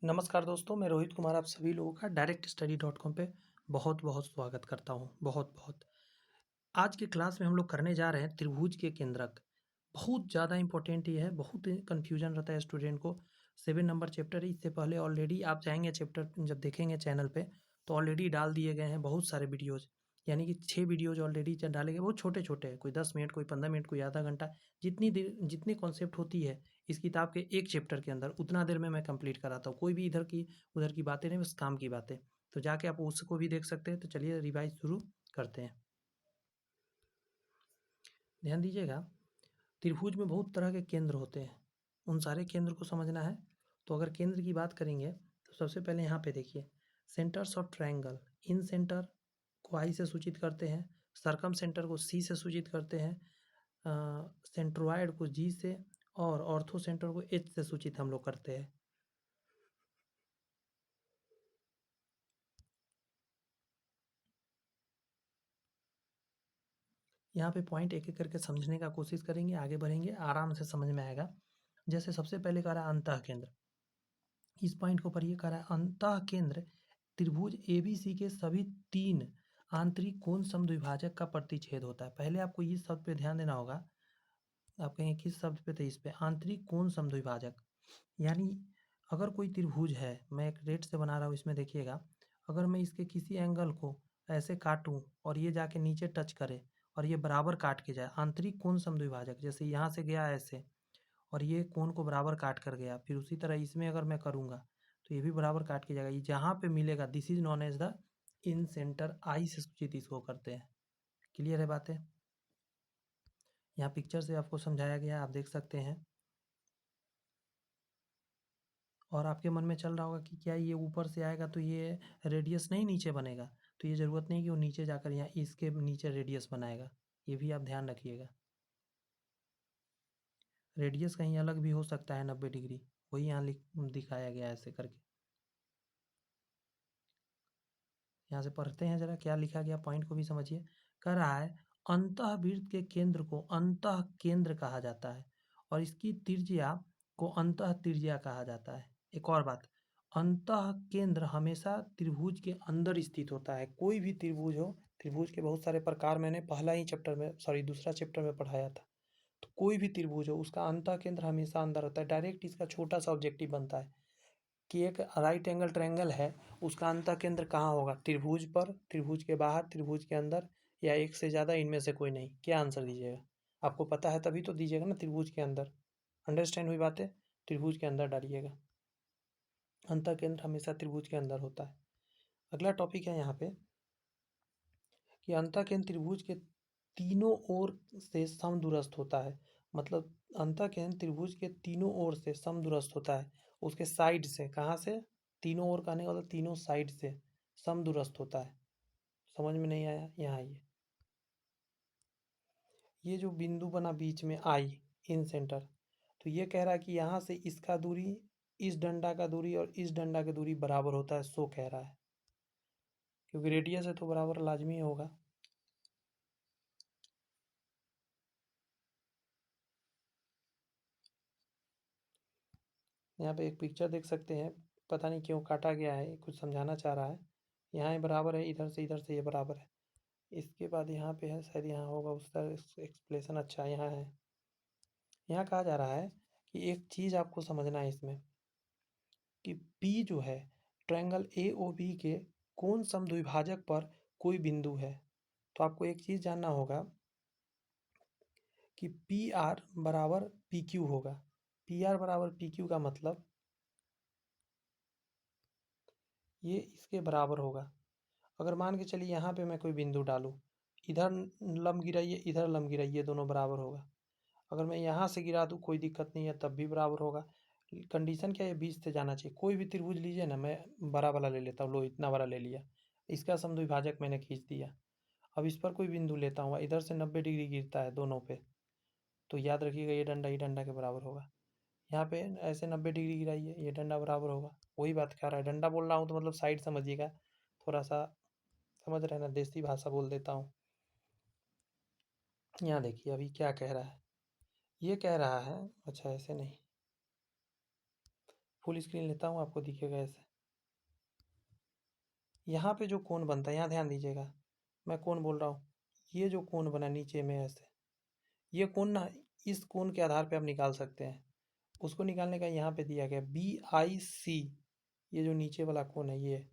नमस्कार दोस्तों, मैं रोहित कुमार आप सभी लोगों का directstudy.com पे बहुत-बहुत स्वागत करता हूँ, बहुत-बहुत। आज की क्लास में हम लोग करने जा रहे हैं त्रिभुज के केंद्रक। बहुत ज़्यादा इम्पोर्टेंट ये है, बहुत कन्फ्यूजन रहता है स्टूडेंट को। 7 नंबर चैप्टर है, इससे पहले ऑलरेडी आप जाएँगे चैप्टर जब देखेंगे चैनल पे, तो ऑलरेडी डाल दिए गए हैं बहुत सारे वीडियोज़। यानी कि 6 वीडियोज़ ऑलरेडी डाले गए, बहुत छोटे-छोटे हैं, कोई 10 मिनट, कोई 15 मिनट, कोई आधा घंटा। जितनी देर जितनी कॉन्सेप्ट होती है इस किताब के एक चैप्टर के अंदर, उतना देर में मैं कंप्लीट कराता हूँ। कोई भी इधर की उधर की बातें नहीं, बस काम की बातें। तो जाके आप उसको भी देख सकते हैं। तो चलिए रिवाइज़ शुरू करते हैं। ध्यान दीजिएगा, त्रिभुज में बहुत तरह के केंद्र होते हैं। उन सारे केंद्र को समझना है। तो अगर केंद्र की बात करेंगे तो सबसे पहले यहाँ पे देखिए, centres of triangle. In centre को आई से सूचित करते हैं, सर्कम सेंटर को सी से सूचित करते हैं, सेंट्रोइड को जी से और ऑर्थो सेंटर को एच से सूचित हम लोग करते हैं। यहाँ पे पॉइंट एक-एक करके समझने का कोशिश करेंगे, आगे बढ़ेंगे, आराम से समझ में आएगा। जैसे सबसे पहले कह रहा है अंतः केंद्र। इस पॉइंट को पढ़िए, कह रहा है अंतः केंद्र त्रिभुज एबीसी के सभी 3 आंतरिक कोण समद्विभाजक का प्रतिच्छेद होता है। पहले आपको इस शब्द पे ध्यान देना होगा। आप कहेंगे किस शब्द पे? तो इस पे, आंतरिक कोण समद्विभाजक। यानी अगर कोई त्रिभुज है, मैं एक रेट से बना रहा हूँ, इसमें देखिएगा, अगर मैं इसके किसी एंगल को ऐसे काटूं और ये जाके नीचे टच करे और ये बराबर काट के जाए, आंतरिक कोण समद्विभाजक, जैसे यहाँ से गया ऐसे और ये कोण को बराबर काट कर गया, फिर उसी तरह इसमें अगर मैं करूँगा तो ये भी बराबर काट के जाएगा। ये जहाँ पे मिलेगा, this is known as the incentre I से सूचित इसको करते हैं। क्लियर है बातें? यहाँ पिक्चर से आपको समझाया गया, आप देख सकते हैं। और आपके मन में चल रहा होगा कि क्या ये ऊपर से आएगा तो ये रेडियस नहीं नीचे बनेगा? तो ये ज़रूरत नहीं कि वो नीचे जाकर यहाँ इसके नीचे रेडियस बनाएगा। ये भी आप ध्यान रखिएगा। रेडियस कहीं अलग भी हो सकता है 90 डिग्री, वही यहाँ दिखाया गया है ऐसे करके। यहाँ से पढ़ते हैं जरा क्या लिखा गया, पॉइंट को भी समझिए। कह रहा है अंतःवृत्त के केंद्र को अंतः केंद्र कहा जाता है और इसकी त्रिज्या को अंतः त्रिज्या कहा जाता है। एक और बात, अंतः केंद्र हमेशा त्रिभुज के अंदर स्थित होता है। कोई भी त्रिभुज हो, त्रिभुज के बहुत सारे प्रकार मैंने पहला ही चैप्टर में, सॉरी दूसरा चैप्टर में पढ़ाया था। तो कोई भी त्रिभुज हो, उसका अंतः केंद्र हमेशा अंदर होता है। डायरेक्ट इसका छोटा सा ऑब्जेक्टिव बनता है कि एक राइट एंगल ट्रायंगल है, उसका अंतः केंद्र कहाँ होगा? त्रिभुज पर, त्रिभुज के बाहर, त्रिभुज के अंदर, या एक से ज़्यादा, इनमें से कोई नहीं। क्या आंसर दीजिएगा? आपको पता है तभी तो दीजिएगा ना, त्रिभुज के अंदर। अंडरस्टैंड हुई बातें? त्रिभुज के अंदर डालिएगा। अंतः केंद्र हमेशा त्रिभुज के अंदर होता है। अगला टॉपिक है यहाँ पे कि अंतः केंद्र त्रिभुज के तीनों ओर से समदूरस्थ होता है। मतलब अंतः केंद्र त्रिभुज के तीनों ओर से समदूरस्थ होता है। उसके साइड से, कहाँ से? तीनों ओर कहने का मतलब तीनों साइड से समदूरस्थ होता है। समझ में नहीं आया? यहाँ आइए, ये जो बिंदु बना बीच में आई, इन सेंटर, तो ये कह रहा है कि यहाँ से इसका दूरी, इस डंडा का दूरी और इस डंडा की दूरी बराबर होता है, सो कह रहा है। क्योंकि रेडियस है तो बराबर लाजमी होगा। यहाँ पे एक पिक्चर देख सकते हैं, पता नहीं क्यों काटा गया है, कुछ समझाना चाह रहा है। यहाँ ये बराबर है, इधर से ये बराबर है। इसके बाद यहाँ पे है, शायद यहाँ होगा उसका एक्सप्लेशन। अच्छा, यहाँ है। यहाँ कहा जा रहा है कि एक चीज़ आपको समझना है इसमें कि P जो है, ट्रायंगल AOB के कोण समद्विभाजक पर कोई बिंदु है। तो आपको एक चीज़ जानना होगा कि PR बराबर PQ होगा। PR बराबर PQ का मतलब ये इसके बराबर होगा। अगर मान के चलिए यहाँ पे मैं कोई बिंदु डालूँ, इधर लंब गिराइए, इधर लंब गिराइए, दोनों बराबर होगा। अगर मैं यहाँ से गिरा दूँ, कोई दिक्कत नहीं है, तब भी बराबर होगा। कंडीशन क्या है? बीच से जाना चाहिए। कोई भी त्रिभुज लीजिए ना, मैं बड़ा वाला ले लेता हूँ, लो इतना बड़ा ले लिया, इसका समद्विभाजक मैंने खींच दिया। अब इस पर कोई बिंदु लेता हूँ, इधर से 90 डिग्री गिरता है दोनों पे, तो याद रखिएगा ये डंडा के बराबर होगा। यहाँ पे ऐसे 90 डिग्री गिराइए, ये डंडा बराबर होगा। वही बात कह रहा है, डंडा बोल रहा हूँ तो मतलब साइड समझिएगा, थोड़ा सा समझ रहे हैं ना, देसी भाषा बोल देता हूँ। यहाँ देखिए अभी क्या कह रहा है, ये कह रहा है, अच्छा ऐसे नहीं, फुल स्क्रीन लेता हूँ, आपको दिखेगा ऐसे। यहाँ पे जो कोण बनता है, यहाँ ध्यान दीजिएगा, मैं कोण बोल रहा हूँ, ये जो कोण बना नीचे में ऐसे, ये कोण ना, इस कोण के आधार पे आप निकाल सकते हैं। उसको निकालने का यहाँ पे दिया गया BIC, ये जो नीचे वाला कोण है ये,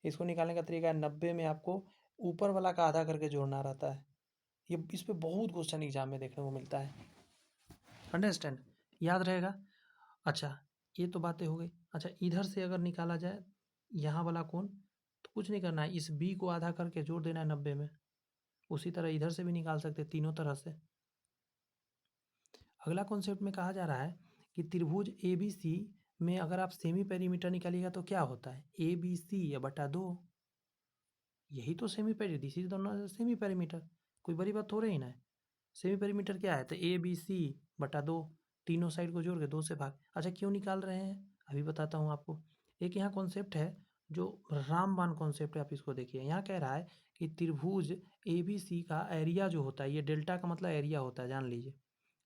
इसको निकालने का तरीका है 90 में आपको ऊपर वाला का आधा करके जोड़ना रहता है। ये इस पे बहुत क्वेश्चन एग्जाम में देखने को मिलता है। अंडरस्टैंड, याद रहेगा। अच्छा, ये तो बातें हो गई। अच्छा, इधर से अगर निकाला जाए यहाँ वाला कोण, तो कुछ नहीं करना है, इस B को आधा करके जोड़ देना है 90 में। उसी तरह इधर से भी निकाल सकते हैं, तीनों तरह से। अगला कॉन्सेप्ट में कहा जा रहा है कि त्रिभुज ABC में अगर आप सेमी पेरीमीटर निकालिएगा तो क्या होता है, ABC बटा 2, यही तो semi peri, this is the semiperimeter, कोई बड़ी बात हो रही ना है। सेमी पेरीमीटर क्या है, तो ABC बटा 2, तीनों साइड को जोड़ के 2 से भाग। अच्छा, क्यों निकाल रहे हैं अभी बताता हूँ आपको। एक यहाँ कॉन्सेप्ट है जो रामबाण कॉन्सेप्ट है, आप इसको देखिए। यहाँ कह रहा है कि त्रिभुज ABC का एरिया जो होता है, ये डेल्टा का मतलब एरिया होता है, जान लीजिए।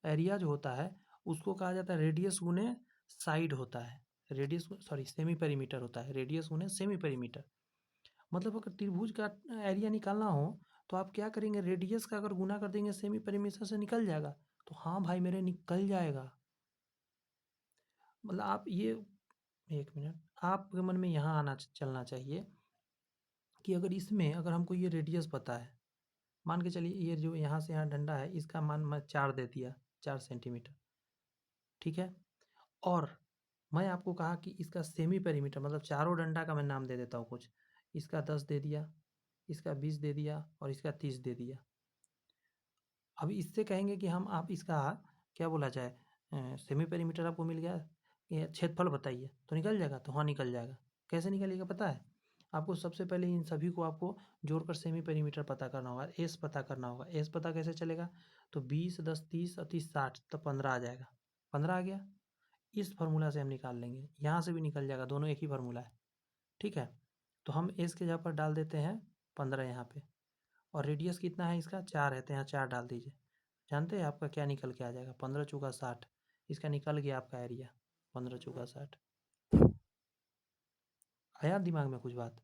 एरिया जो होता है उसको कहा जाता है रेडियस गुने साइड होता है, रेडियस सॉरी सेमी पेरीमीटर होता है, रेडियस गुने सेमी पेरीमीटर। मतलब अगर त्रिभुज का एरिया निकालना हो तो आप क्या करेंगे, रेडियस का अगर गुना कर देंगे सेमी पेरीमीटर से, निकल जाएगा। तो हाँ भाई मेरे, निकल जाएगा। मतलब आप ये, एक मिनट, आपके मन में यहाँ आना चलना चाहिए कि अगर इसमें अगर हमको ये रेडियस पता है, मान के चलिए ये जो यहाँ से यहाँ डंडा है, इसका मान मैं 4 दे दिया, 4 सेंटीमीटर, ठीक है। और मैं आपको कहा कि इसका सेमी पेरीमीटर मतलब चारों डंडा का मैं नाम दे देता हूँ कुछ, इसका 10 दे दिया, इसका 20 दे दिया और इसका 30 दे दिया। अब इससे कहेंगे कि हम, आप इसका क्या बोला जाए, सेमी पेरीमीटर आपको मिल गया, ये क्षेत्रफल बताइए, तो निकल जाएगा। तो हाँ, निकल जाएगा। कैसे निकलेगा पता है आपको, सबसे पहले इन सभी को आपको जोड़कर सेमी पेरीमीटर पता करना होगा, एस पता करना होगा। एस पता कैसे चलेगा, तो 20 10 30 और 30 60, तो 15 आ जाएगा। 15 आ गया, इस फार्मूला से हम निकाल लेंगे, यहाँ से भी निकल जाएगा, दोनों एक ही फार्मूला है, ठीक है। तो हम एस के जगह पर डाल देते हैं 15 यहाँ पे, और रेडियस कितना है इसका, 4 है, तो यहाँ 4 डाल दीजिए। जानते हैं आपका क्या निकल के आ जाएगा, 15 चौका 60, इसका निकल गया आपका एरिया, 15 चौका 60। आया दिमाग में कुछ बात,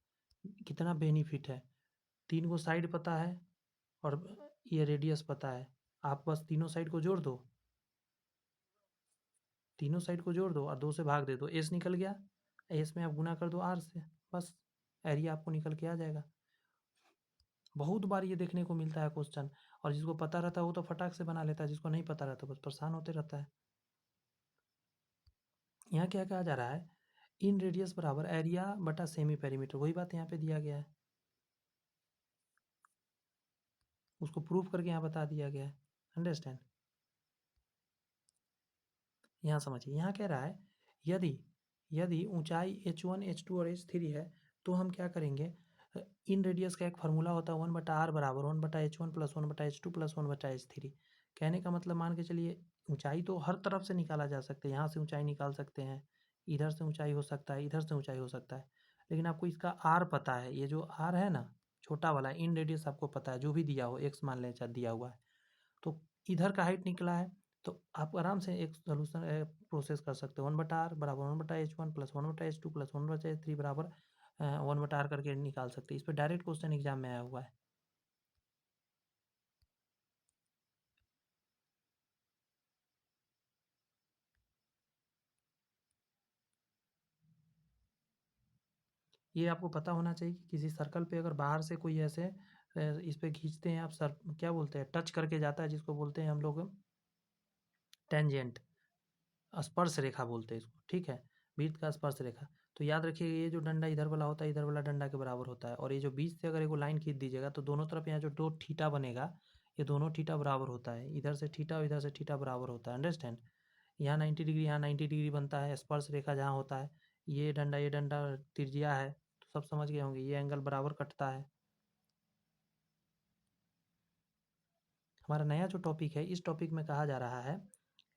कितना बेनिफिट है। 3 को साइड पता है और ये रेडियस पता है, आप बस तीनों साइड को जोड़ दो, तीनों साइड को जोड़ दो और 2 से भाग दे दो, एस निकल गया। एस में आप गुना कर दो आर से, बस एरिया आपको निकल के आ जाएगा। बहुत बार ये देखने को मिलता है क्वेश्चन, और जिसको पता रहता है वो तो फटाक से बना लेता है, जिसको नहीं पता रहता बस परेशान होते रहता है। यहाँ क्या कहा जा रहा है, इन रेडियस बराबर एरिया बटा सेमी पेरीमीटर, वही बात यहाँ पे दिया गया है, उसको प्रूफ करके यहाँ बता दिया गया है। अंडरस्टैंड, यहाँ समझिए। यहाँ कह रहा है यदि यदि ऊंचाई h1 h2 और h3 है तो हम क्या करेंगे, इन रेडियस का एक फार्मूला होता है 1/r बराबर 1/h1 plus 1/h2 plus 1/h3। कहने का मतलब मान के चलिए, ऊंचाई तो हर तरफ से निकाला जा सकता है, यहाँ से ऊंचाई निकाल सकते हैं, इधर से ऊंचाई हो सकता है, इधर से ऊंचाई हो सकता है, लेकिन आपको इसका आर पता है, ये जो आर है ना छोटा वाला, इन रेडियस आपको पता है, जो भी दिया हो, एक्स मान लें चाहे दिया हुआ है, तो इधर का हाइट निकला है, तो आप आराम से एक सोल्यूशन प्रोसेस कर सकते हो, 1/r बराबर 1/h1 plus 1/h2 plus 1/h3 बराबर 1/r करके निकाल सकते हैं। इस पर डायरेक्ट क्वेश्चन एग्जाम में आया हुआ है। ये आपको पता होना चाहिए कि किसी सर्कल पे अगर बाहर से कोई ऐसे इस पे खींचते हैं आप, सर क्या बोलते हैं, टच करके जाता है, जिसको बोलते हैं हम लोग टेंजेंट, स्पर्श रेखा बोलते हैं इसको, ठीक है, वृत्त का स्पर्श रेखा। तो याद रखिए, ये जो डंडा इधर वाला होता है, इधर वाला डंडा के बराबर होता है, और ये जो बीच से अगर एक लाइन खींच दीजिएगा तो दोनों तरफ यहाँ जो दो थीटा बनेगा, ये दोनों थीटा बराबर होता है, इधर से थीटा और इधर से थीटा बराबर होता है। अंडरस्टैंड, यहाँ 90 डिग्री, यहाँ 90 डिग्री बनता है, स्पर्श रेखा जहाँ होता है, ये डंडा त्रिज्या है, तो सब समझ गए होंगे, ये एंगल बराबर कटता है। हमारा नया जो टॉपिक है, इस टॉपिक में कहा जा रहा है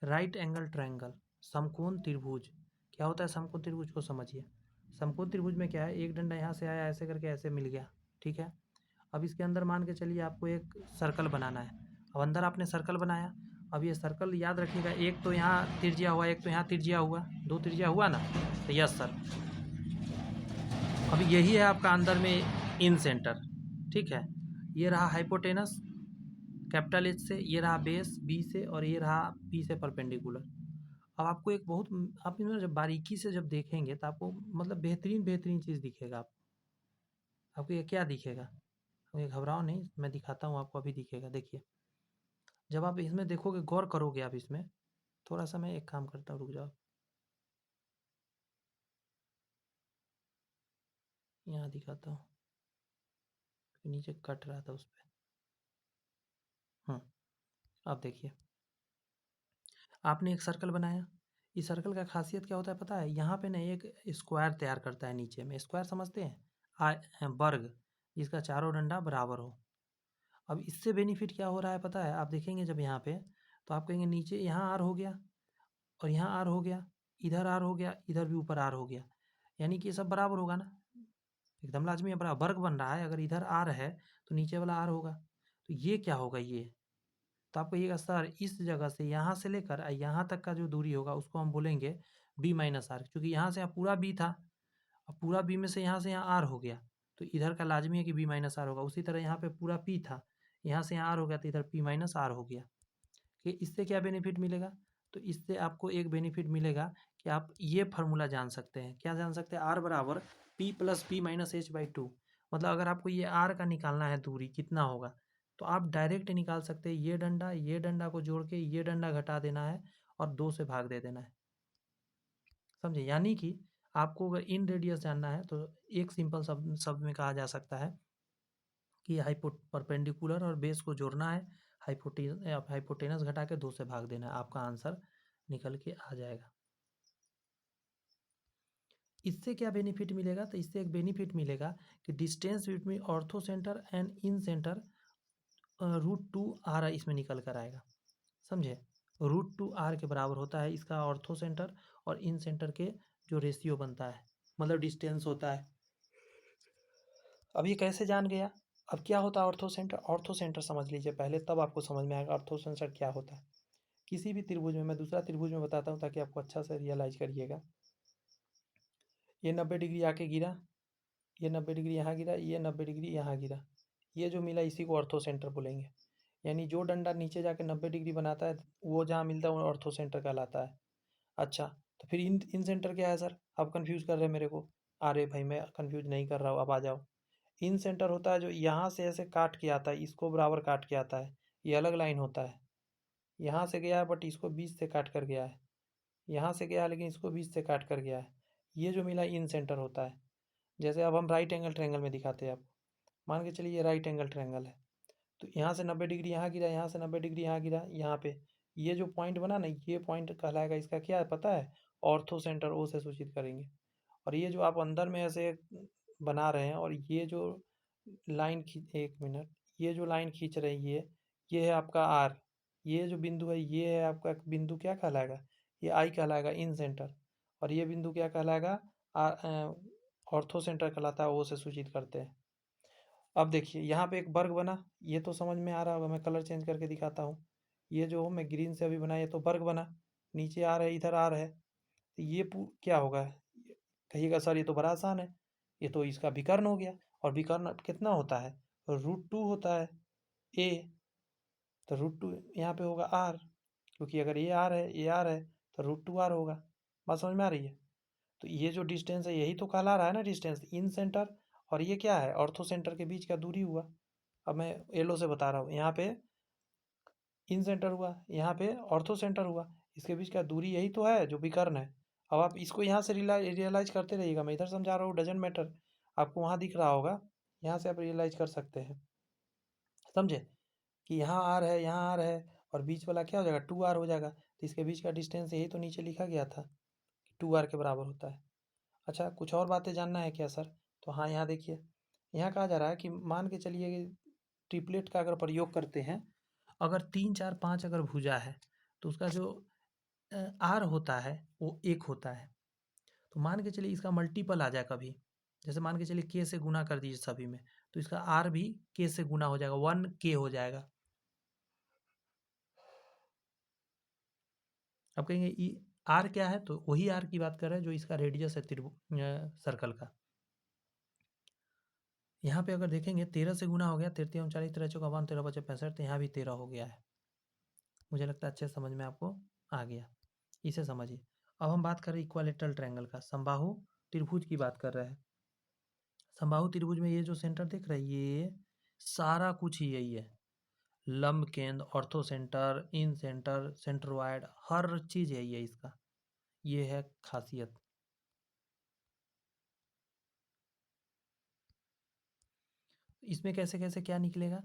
राइट एंगल ट्रायंगल, समकोण त्रिभुज। क्या होता है समकोण त्रिभुज को समझिए। समकोण त्रिभुज में क्या है, एक डंडा यहाँ से आया, ऐसे करके ऐसे मिल गया, ठीक है। अब इसके अंदर मान के चलिए आपको एक सर्कल बनाना है। अब अंदर आपने सर्कल बनाया, अब ये सर्कल याद रखिएगा, एक तो यहाँ त्रिज्या हुआ, एक तो यहाँ त्रिज्या हुआ, 2 त्रिज्या हुआ ना, तो यस सर। अब यही है आपका अंदर में इन सेंटर, ठीक है। ये रहा हाइपोटेनस कैपिटल एच से, ये रहा बेस बी से, और ये रहा पी से परपेंडिकुलर। अब आपको एक बहुत, आप इसमें जब बारीकी से जब देखेंगे तो आपको मतलब बेहतरीन बेहतरीन चीज़ दिखेगा। आपको ये क्या दिखेगा, ये घबराओ नहीं, मैं दिखाता हूँ आपको, अभी दिखेगा, देखिए। जब आप इसमें देखोगे, गौर करोगे आप इसमें, थोड़ा सा मैं एक काम करता हूँ, रुक जाओ, यहाँ दिखाता हूँ, नीचे कट रहा था उस पर। अब देखिए, आपने एक सर्कल बनाया, इस सर्कल का खासियत क्या होता है पता है, यहाँ पे ना एक स्क्वायर तैयार करता है नीचे में, स्क्वायर समझते हैं, वर्ग, जिसका चारों डंडा बराबर हो। अब इससे बेनिफिट क्या हो रहा है पता है, आप देखेंगे जब यहाँ पे, तो आप कहेंगे नीचे यहाँ आर हो गया, और यहाँ आर हो गया, इधर आर हो गया, इधर भी ऊपर आर हो गया, यानी कि ये सब बराबर होगा ना, एकदम लाजमी है, बराबर वर्ग बन रहा है। अगर इधर आर है तो नीचे वाला आर होगा, तो ये क्या होगा, ये तो आपको ये सर इस जगह से यहाँ से लेकर यहाँ तक का जो दूरी होगा उसको हम बोलेंगे बी माइनस आर, क्योंकि यहाँ से यहाँ पूरा बी था, अब पूरा बी में से यहाँ आर हो गया, तो इधर का लाजमी है कि बी माइनस आर होगा। उसी तरह यहाँ पे पूरा पी था, यहाँ से यहाँ आर हो गया, तो इधर पी माइनस आर हो गया। कि इससे क्या बेनिफिट मिलेगा, तो इससे आपको एक बेनिफिट मिलेगा कि आप ये फार्मूला जान सकते हैं, क्या जान सकते हैं, आर बराबर P plus P minus H by two. मतलब अगर आपको ये आर का निकालना है दूरी कितना होगा, तो आप डायरेक्ट निकाल सकते हैं, ये डंडा को जोड़ के ये डंडा घटा देना है और 2 से भाग दे देना है, समझे। यानी कि आपको अगर इन रेडियस जानना है तो एक सिंपल शब्द शब्द में कहा जा सकता है कि परपेंडिकुलर और बेस को जोड़ना है, हाइपोटेनस घटा के 2 से भाग देना है, आपका आंसर निकल के आ जाएगा। इससे क्या बेनिफिट मिलेगा, तो इससे एक बेनिफिट मिलेगा कि distance between ortho centre and in centre √2r इसमें निकल कर आएगा, समझे। √2r के बराबर होता है इसका ऑर्थो सेंटर और इन सेंटर के जो रेशियो बनता है, मतलब डिस्टेंस होता है। अब ये कैसे जान गया, अब क्या होता है ऑर्थो सेंटर, ऑर्थो सेंटर समझ लीजिए पहले, तब आपको समझ में आएगा ऑर्थो सेंटर क्या होता है। किसी भी त्रिभुज में, मैं दूसरा त्रिभुज में बताता हूँ ताकि आपको अच्छा से रियलाइज करिएगा। ये 90 डिग्री आके गिरा, ये 90 डिग्री यहाँ गिरा, ये 90 डिग्री यहाँ गिरा, ये जो मिला इसी को ऑर्थो सेंटर बोलेंगे। यानी जो डंडा नीचे जाके 90 डिग्री बनाता है वो जहाँ मिलता है वो ऑर्थो सेंटर कहलाता है। अच्छा, तो फिर इन सेंटर क्या है सर, आप कंफ्यूज कर रहे हैं मेरे को। अरे भाई मैं कंफ्यूज नहीं कर रहा हूँ, अब आ जाओ। इन सेंटर होता है जो यहाँ से ऐसे काट के आता है, इसको बराबर काट के आता है, ये अलग लाइन होता है। यहाँ से गया है बट इसको बीच से काट कर गया है, यहाँ से गया है लेकिन इसको बीच से काट कर गया है, ये जो मिला इन सेंटर होता है। जैसे अब हम राइट एंगल ट्रायंगल में दिखाते हैं आपको, मान के चलिए ये राइट एंगल ट्रायंगल है, तो यहाँ से 90 डिग्री यहाँ गिरा, यहाँ से 90 डिग्री यहाँ गिरा, यहाँ पे ये जो पॉइंट बना ना, ये पॉइंट कहलाएगा, इसका क्या है पता है, ऑर्थो सेंटर ओ से सूचित करेंगे। और ये जो आप अंदर में ऐसे बना रहे हैं, और ये जो लाइन खींच, एक मिनट, ये जो लाइन खींच रहे हैं ये है आपका आर, ये जो बिंदु है ये है आपका बिंदु, क्या कहलाएगा, ये आई कहलाएगा इन सेंटर, और ये बिंदु क्या कहलाएगा, ऑर्थो सेंटर कहलाता है, ओ से सूचित करते हैं। अब देखिए यहाँ पे एक वर्ग बना, ये तो समझ में आ रहा होगा, मैं कलर चेंज करके दिखाता हूँ। ये जो मैं ग्रीन से अभी बनाया, ये तो वर्ग बना, नीचे आ रहा है, इधर आ रहा है, तो ये क्या होगा, कहिएगा सर ये तो बड़ा आसान है, ये तो इसका विकर्ण हो गया, और विकर्ण कितना होता है, √2 होता है ए, तो √2 यहाँ पे होगा आर, क्योंकि अगर ये आर है, ये आर है, तो √2r होगा। बात समझ में आ रही है। तो ये जो डिस्टेंस है यही तो कहला रहा है ना डिस्टेंस, इन सेंटर और ये क्या है, ऑर्थो सेंटर के बीच का दूरी हुआ। अब मैं येलो से बता रहा हूँ, यहाँ पे इन सेंटर हुआ, यहाँ पे ऑर्थो सेंटर हुआ, इसके बीच का दूरी यही तो है जो विकर्ण है। अब आप इसको यहाँ से रियलाइज करते रहिएगा, मैं इधर समझा रहा हूँ, डजेंट मैटर, आपको वहाँ दिख रहा होगा, यहाँ से आप रियलाइज कर सकते हैं, समझे, कि यहाँ आर है, यहाँ आर है, और बीच वाला क्या हो जाएगा, 2r हो जाएगा, तो इसके बीच का डिस्टेंस यही तो नीचे लिखा गया था, 2r के बराबर होता है। अच्छा, कुछ और बातें जानना है क्या सर, तो हाँ यहाँ देखिए, यहाँ कहा जा रहा है कि मान के चलिए कि ट्रिपलेट का अगर प्रयोग करते हैं, अगर 3 4 5 अगर भुजा है, तो उसका जो आर होता है वो 1 होता है। तो मान के चलिए इसका मल्टीपल आ जाए कभी, जैसे मान के चलिए के से गुना कर दीजिए सभी में, तो इसका आर भी के से गुना हो जाएगा, 1k हो जाएगा। अब कहेंगे ई आर क्या है, तो वही आर की बात कर रहे हैं जो इसका रेडियस है सर्कल का। यहाँ पे अगर देखेंगे 13 से गुना हो गया, 13 39 13 चौका 52 13 बचे 65, तो यहाँ भी 13 हो गया है। मुझे लगता है अच्छे से समझ में आपको आ गया, इसे समझिए। अब हम बात कर रहे हैं इक्वालेटरल ट्रायंगल का, समबाहु त्रिभुज की बात कर रहे हैं। समबाहु त्रिभुज में ये जो सेंटर दिख रहा है, ये सारा कुछ ही यही है। लंब केंद्र, ऑर्थो सेंटर, इन सेंटर, सेंट्रोइड, हर चीज यही है इसका। ये है खासियत। इसमें कैसे कैसे क्या निकलेगा,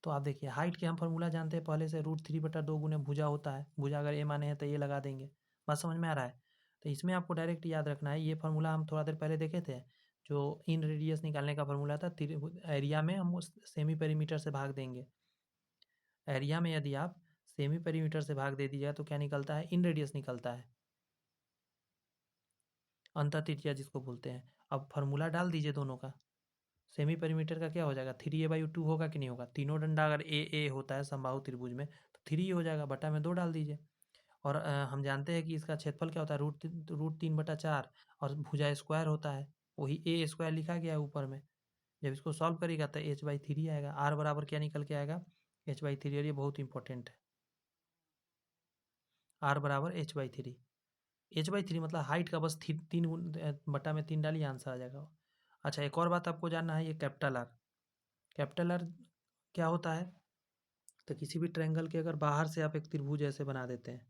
तो आप देखिए हाइट के हम फॉर्मूला जानते हैं पहले से, √3/2 गुने भुजा होता है। भुजा अगर ए माने हैं तो ये लगा देंगे। बात समझ में आ रहा है। तो इसमें आपको डायरेक्ट याद रखना है, ये फार्मूला हम थोड़ा देर पहले देखे थे, जो इन रेडियस निकालने का फार्मूला था। एरिया में हम उस सेमी पेरीमीटर से भाग देंगे। एरिया में यदि आप सेमी पेरीमीटर से भाग दे दीजिएगा तो क्या निकलता है, इन रेडियस निकलता है, अंतः त्रिज्या जिसको बोलते हैं। अब फार्मूला डाल दीजिए दोनों का। सेमी पेरीमीटर का क्या हो जाएगा, 3a/2 होगा कि नहीं होगा। तीनों डंडा अगर ए होता है समबाहु त्रिभुज में, तो 3 हो जाएगा, बटा में 2 डाल दीजिए। और हम जानते हैं कि इसका क्षेत्रफल क्या होता है, √3/4, और भुजा स्क्वायर होता है, वही ए स्क्वायर लिखा गया है ऊपर में। जब इसको सॉल्व करेगा तो h/3 आएगा। आर बराबर क्या निकल के आएगा, h/3। और ये बहुत इंपॉर्टेंट है, आर बराबर h/3। h/3 मतलब हाइट का बस 3/3 डालिए, आंसर आ जाएगा। अच्छा, एक और बात आपको जानना है, ये कैपिटल आर। कैपिटल आर क्या होता है, तो किसी भी ट्रायंगल के अगर बाहर से आप एक त्रिभुज ऐसे बना देते हैं,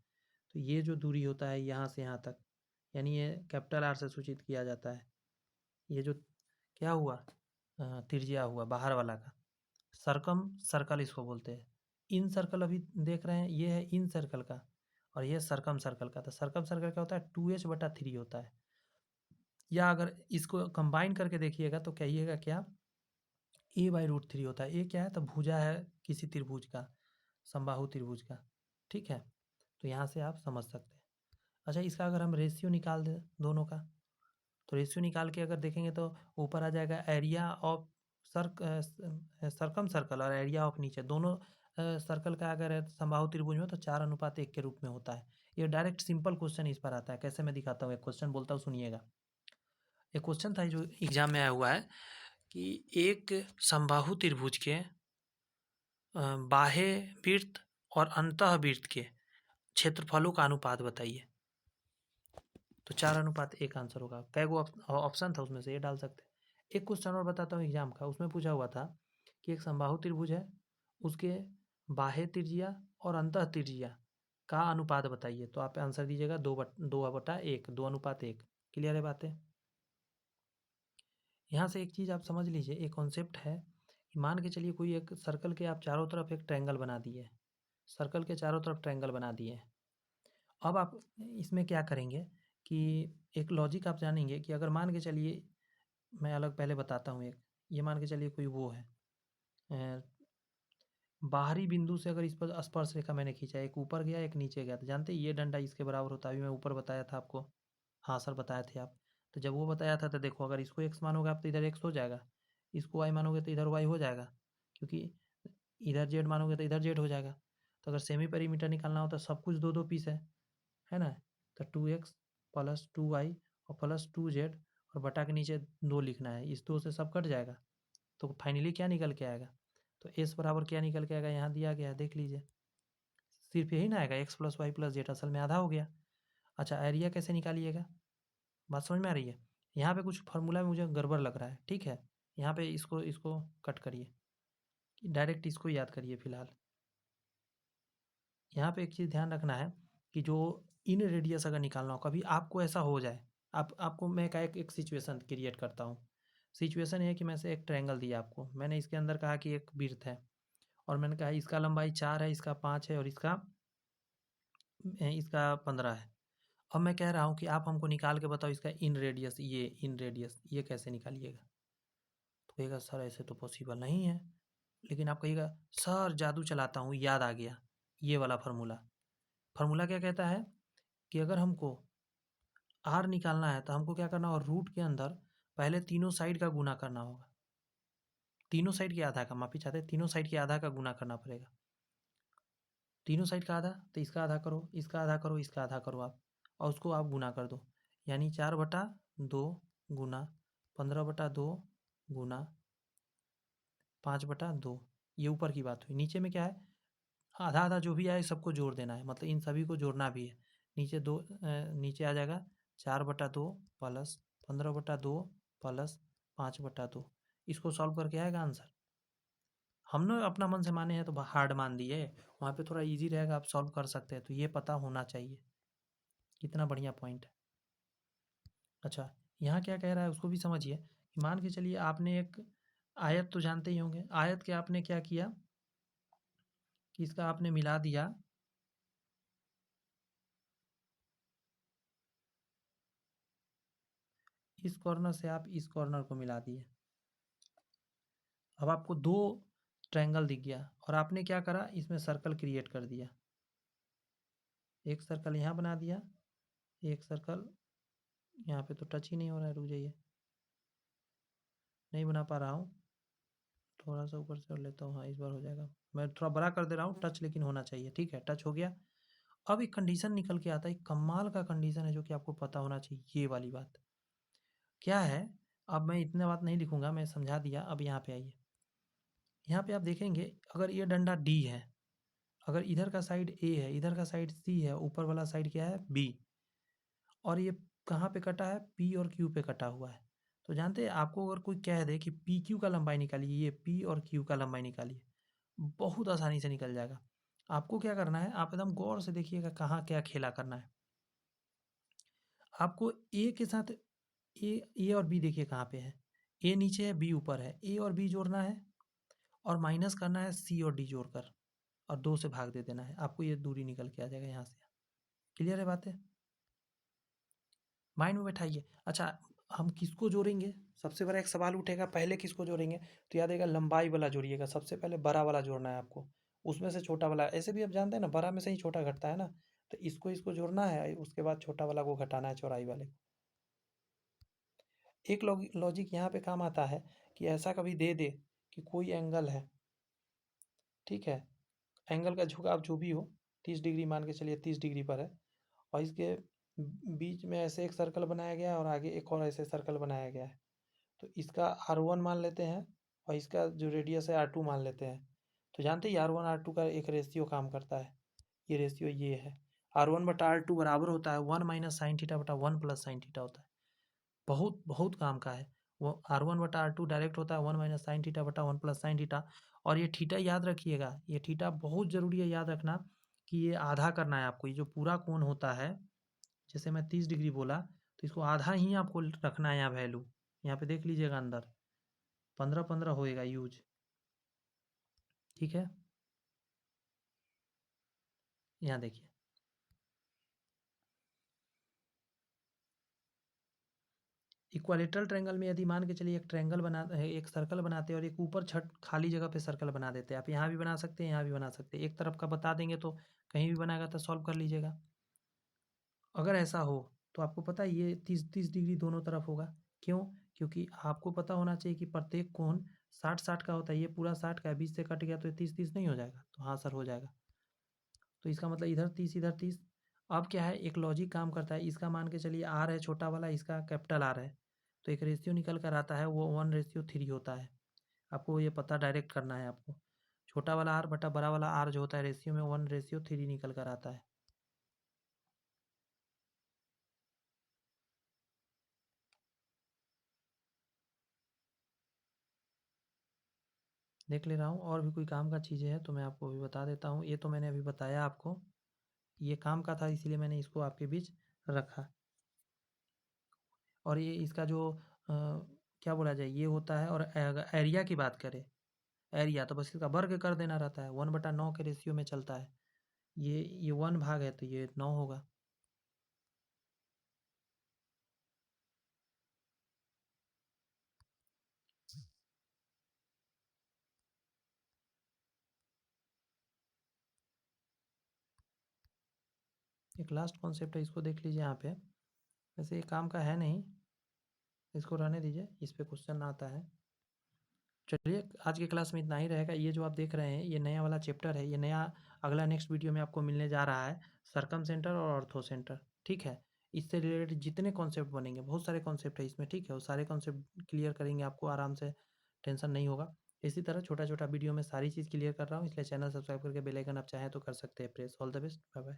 तो ये जो दूरी होता है यहाँ से यहाँ तक, यानी ये कैपिटल आर से सूचित किया जाता है। ये जो क्या हुआ, त्रिज्या हुआ बाहर वाला का, सर्कम सर्कल इसको बोलते हैं। इन सर्कल अभी देख रहे हैं, ये है इन सर्कल का, और ये सर्कम सर्कल का। तो सर्कम सर्कल क्या होता है, 2h/3 होता है। या अगर इसको कंबाइन करके देखिएगा तो कहिएगा क्या, a/√3 होता है। ये क्या है, तो भुजा है किसी त्रिभुज का, समबाहु त्रिभुज का। ठीक है, तो यहाँ से आप समझ सकते हैं। अच्छा, इसका अगर हम रेशियो निकाल दें दोनों का, तो रेशियो निकाल के अगर देखेंगे तो ऊपर आ जाएगा एरिया ऑफ सर्कम सर्कल, और एरिया ऑफ नीचे दोनों सर्कल का अगर है समबाहु त्रिभुज में, तो 4:1 के रूप में होता है। ये डायरेक्ट सिंपल क्वेश्चन इस पर आता है। कैसे मैं दिखाता हूँ, एक क्वेश्चन बोलता हूँ, सुनिएगा। एक क्वेश्चन था जो एग्जाम में आया हुआ है कि एक समबाहु त्रिभुज के बाह्य वृत्त और अंतः वृत्त के क्षेत्रफलों का अनुपात बताइए। तो 4:1 आंसर होगा। कई गो ऑप्शन था, उसमें से ये डाल सकते हैं। एक क्वेश्चन और बताता हूँ एग्जाम का, उसमें पूछा हुआ था कि एक समबाहु त्रिभुज है, उसके बाह्य त्रिज्या और अंतः त्रिज्या का अनुपात बताइए। तो आप आंसर दीजिएगा 2/1, 2:1। क्लियर है बातें। यहाँ से एक चीज़ आप समझ लीजिए, एक कॉन्सेप्ट है कि मान के चलिए कोई एक सर्कल के आप चारों तरफ एक ट्रायंगल बना दिए, सर्कल के चारों तरफ ट्रायंगल बना दिए। अब आप इसमें क्या करेंगे कि एक लॉजिक आप जानेंगे कि अगर मान के चलिए, मैं अलग पहले बताता हूँ एक, ये मान के चलिए कोई वो है, अ, बाहरी बिंदु से अगर इस पर स्पर्श रेखा मैंने खींचा, एक ऊपर गया एक नीचे गया, तो जानते हैं ये डंडा इसके बराबर होता है। अभी मैं ऊपर बताया था आपको, हाँ सर बताए थे आप। तो जब वो बताया था तो देखो, अगर इसको x मानोगे आप तो इधर x हो जाएगा, इसको y मानोगे तो इधर y हो जाएगा, क्योंकि इधर z मानोगे तो इधर z हो जाएगा। तो अगर सेमी पेरीमीटर निकालना हो तो सब कुछ दो दो पीस है ना। तो 2x प्लस 2y और प्लस 2z, और बटा के नीचे 2 लिखना है, इस 2 से सब कट जाएगा। तो फाइनली क्या निकल के आएगा, तो s बराबर क्या निकल के आएगा, यहाँ दिया गया है, देख लीजिए। सिर्फ यही ना आएगा, x plus y plus z, असल में आधा हो गया। अच्छा, एरिया कैसे निकालिएगा, बात समझ में आ रही है। यहाँ पे कुछ फार्मूला में मुझे गड़बड़ लग रहा है, ठीक है। यहाँ पे इसको इसको कट करिए, डायरेक्ट इसको याद करिए फिलहाल। यहाँ पे एक चीज़ ध्यान रखना है कि जो इन रेडियस अगर निकालना हो, कभी आपको ऐसा हो जाए, आपको मैं का एक सिचुएशन क्रिएट करता हूँ। सिचुएशन है कि मैं से एक ट्रायंगल दिया आपको, मैंने इसके अंदर कहा कि एक वृत्त है, और मैंने कहा इसका लंबाई 4 है, इसका 5 है, और इसका इसका 15 है। अब मैं कह रहा हूँ कि आप हमको निकाल के बताओ इसका इन रेडियस, ये इन रेडियस ये कैसे निकालिएगा। तो कहेगा सर ऐसे तो पॉसिबल नहीं है, लेकिन आप कहिएगा सर जादू चलाता हूँ, याद आ गया ये वाला फार्मूला। फार्मूला क्या कहता है कि अगर हमको आर निकालना है तो हमको क्या करना होगा, रूट के अंदर पहले तीनों साइड का गुना करना होगा। तीनों साइड के आधा का, माफी चाहते हैं, तीनों साइड के आधा का गुना करना पड़ेगा। तीनों साइड का आधा, तो इसका आधा करो, इसका आधा करो, इसका आधा करो आप, और उसको आप गुना कर दो। यानी 4/2 गुना 15/2 गुना 5/2। ये ऊपर की बात हुई। नीचे में क्या है, आधा आधा जो भी आए सबको जोड़ देना है, मतलब इन सभी को जोड़ना भी है। नीचे नीचे आ जाएगा 4/2 प्लस 15/2 प्लस 5/2। इसको सॉल्व करके आएगा आंसर। हमने अपना मन से माने हैं तो हार्ड मान दिए, वहाँ पे थोड़ा इजी रहेगा, आप सॉल्व कर सकते हैं, तो ये पता होना चाहिए। कितना बढ़िया पॉइंट है। अच्छा, यहाँ क्या कह रहा है उसको भी समझिए। कि मान के चलिए आपने एक आयत तो जानते ही होंगे, आयत के आपने क्या किया कि इसका आपने मिला दिया इस कॉर्नर से, आप इस कॉर्नर को मिला दिए। अब आपको दो ट्रायंगल दिख गया और आपने क्या करा, इसमें सर्कल क्रिएट कर दिया। एक सर्कल यहाँ बना दिया, एक सर्कल यहाँ पे तो टच ही नहीं हो रहा है, रुक जाइए, नहीं बना पा रहा हूँ, थोड़ा सा ऊपर से कर लेता हूँ। हाँ, इस बार हो जाएगा। मैं थोड़ा बड़ा कर दे रहा हूँ, टच लेकिन होना चाहिए। ठीक है, टच हो गया। अब एक कंडीशन निकल के आता है, एक कमाल का कंडीशन है जो कि आपको पता होना चाहिए। ये वाली बात क्या है, अब मैं इतना बात नहीं लिखूंगा, मैं समझा दिया। अब यहाँ पे आइए, यहाँ पे आप देखेंगे अगर ये डंडा डी है, अगर इधर का साइड ए है, इधर का साइड सी है, ऊपर वाला साइड क्या है बी, और ये कहाँ पे कटा है, पी और क्यू पे कटा हुआ है। तो जानते हैं, आपको अगर कोई कह दे कि पी क्यू का लंबाई निकालिए, ये पी और क्यू का लंबाई निकालिए, बहुत आसानी से निकल जाएगा। आपको क्या करना है, आप एकदम गौर से देखिएगा कहाँ क्या खेला करना है। आपको ए के साथ ए और बी देखिए कहाँ पे है, ए नीचे है बी ऊपर है, ए और बी जोड़ना है और माइनस करना है सी और डी जोड़कर, और 2 से भाग दे देना है, आपको ये दूरी निकल के आ जाएगा यहाँ से। क्लियर है बातें, माइंड में बैठाइए। अच्छा, हम किसको जोड़ेंगे, सबसे बड़ा एक सवाल उठेगा, पहले किसको जोड़ेंगे, तो याद आएगा लंबाई वाला जोड़िएगा। सबसे पहले बड़ा वाला जोड़ना है आपको, उसमें से छोटा वाला, ऐसे भी आप जानते हैं ना, बड़ा में से ही छोटा घटता है ना, तो इसको इसको जोड़ना है, उसके बाद छोटा वाला को घटाना है, चौड़ाई वाले को। एक लॉजिक यहाँ पे काम आता है कि ऐसा कभी दे दे कि कोई एंगल है, ठीक है, एंगल का झुकाव जो भी हो, 30 डिग्री मान के चलिए, 30 डिग्री पर है, और इसके बीच में ऐसे एक सर्कल बनाया गया है और आगे एक और ऐसे सर्कल बनाया गया है। तो इसका R1 मान लेते हैं और इसका जो रेडियस है R2 मान लेते हैं। तो जानते ही R1 R2 का एक रेशियो काम करता है, ये रेशियो ये है, R1/R2 बराबर होता है 1-sin θ/1 + sin θ होता है। बहुत बहुत काम का है वो। R1/R2 डायरेक्ट होता है 1-sin θ/1 + sin θ। और ये थीटा याद रखिएगा, ये थीटा बहुत ज़रूरी है याद रखना, कि ये आधा करना है आपको। ये जो पूरा कोण होता है, जैसे मैं 30 डिग्री बोला, तो इसको आधा ही आपको रखना है यहाँ वैल्यू। यहाँ पे देख लीजिएगा अंदर 15-15 होएगा यूज, ठीक है। यहाँ देखिए, इक्वालेटरल ट्रायंगल में यदि मान के चलिए एक ट्रायंगल बना, एक सर्कल बनाते हैं और एक ऊपर छठ खाली जगह पे सर्कल बना देते हैं। आप यहाँ भी बना सकते हैं, यहाँ भी बना सकते हैं, एक तरफ का बता देंगे तो कहीं भी बनाएगा तो सॉल्व कर लीजिएगा। अगर ऐसा हो तो आपको पता है ये 30-30 डिग्री दोनों तरफ होगा। क्यों? क्योंकि आपको पता होना चाहिए कि प्रत्येक कोण 60-60 का होता है। ये पूरा 60 का है, 20 से कट गया तो 30-30 नहीं हो जाएगा? तो हाँ सर, हो जाएगा। तो इसका मतलब इधर 30 इधर 30। अब क्या है, एक लॉजिक काम करता है। इसका मान के चलिए आर है छोटा वाला, इसका कैपिटल आर है, तो एक रेशियो निकल कर आता है, वो 1:3 होता है। आपको ये पता डायरेक्ट करना है आपको। छोटा वाला आर बटा बड़ा वाला आर जो होता है, रेशियो में 1:3 निकल कर आता है। देख ले रहा हूँ, और भी कोई काम का चीज़ें हैं तो मैं आपको अभी बता देता हूँ। ये तो मैंने अभी बताया आपको, ये काम का था इसीलिए मैंने इसको आपके बीच रखा। और ये इसका जो क्या बोला जाए, ये होता है। और एरिया की बात करें, एरिया तो बस इसका वर्ग कर देना रहता है, 1/9 के रेशियो में चलता है। ये 1 भाग है तो ये 9 होगा। एक लास्ट कॉन्सेप्ट है, इसको देख लीजिए यहाँ पे। वैसे ये काम का है नहीं, इसको रहने दीजिए, इस पे क्वेश्चन आता है। चलिए आज के क्लास में इतना ही रहेगा। ये जो आप देख रहे हैं ये नया वाला चैप्टर है, ये नया अगला नेक्स्ट वीडियो में आपको मिलने जा रहा है सरकम सेंटर और ऑर्थो सेंटर, ठीक है। इससे रिलेटेड जितने कॉन्सेप्ट बनेंगे, बहुत सारे कॉन्सेप्ट है इसमें, ठीक है, वो सारे कॉन्सेप्ट क्लियर करेंगे आपको आराम से, टेंशन नहीं होगा। इसी तरह छोटा छोटा वीडियो में सारी चीज़ क्लियर कर रहा हूँ, इसलिए चैनल सब्सक्राइब करके बेल आइकन आप चाहें तो कर सकते हैं press. All the best, bye bye.